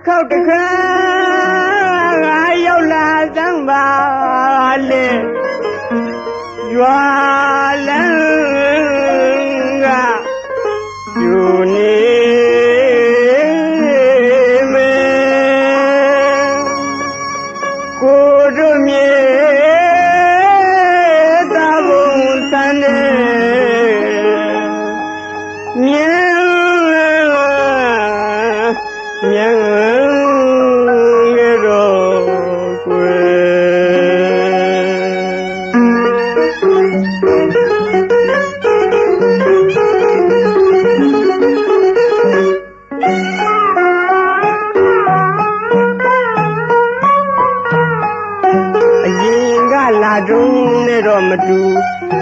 ခေါက်တခါငါရောက်လာသမ်းပါလေရွာလန်းကယူနေမယ်ကိုတို့မြေတာဘုံဆန်းနေမြန်လာတုံးနဲ့တော့မတူ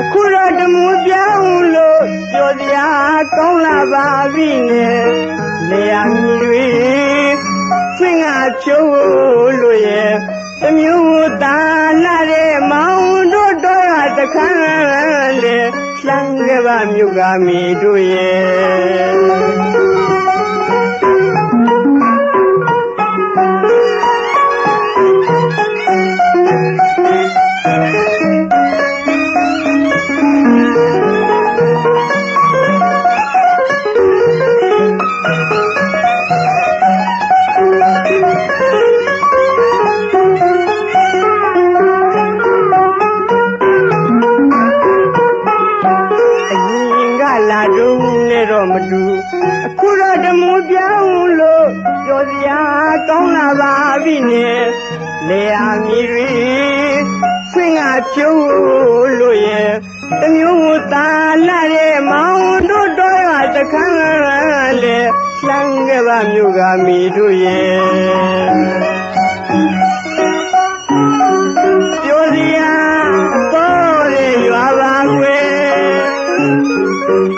အခုတော့တမူပြောင်းလို့ပြောစရာကောင်းလာပါပြီနဲ့လေယာဉ်တွေဆွင့်ငါချိုးလို့ရဲ့တမျိုးသားလာတဲ့မောင်တို့တော့တခန်းလေလှမ်းကပါမြို့ကမီတို့ရဲ့လာတုံးနဲ့တော့မတူအခုတော့တမူပြောင်းလို့ပြောစရာကောင်းလာပါပြီနဲ့လေယာဉ်တွေဆွင့်ငါဖြိုးလို့ရဲ့တမျိုးသားလာတဲ့မောင်တို့တော့တခန်းလေလှမ်းကပါမြို့ကမီတို့ရဲ့ပြောစရာပေါ်တဲ့ရွာပါခွေ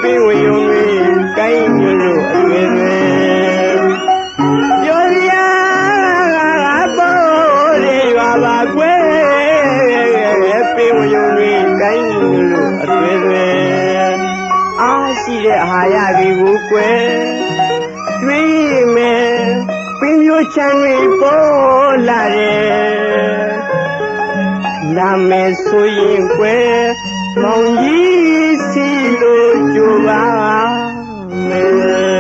ပြေဝယုံလေးကိုင်းညလို့အရွယ်တွေပြောစရာပေါ်တဲ့ရွာပါခွေပြေဝယုံလေးကိုင်းညလို့အရွယ်တွေအားရှိတဲ့အာဟာရတွေကိုကွယ်တွေးမယ်ပင်မျိုးချမ်းတွေပေါ်လာတယ်လာမယ်ဆိုရင်ကွယ်မောင်ကြီးစီလို့ကြိုပါမယ်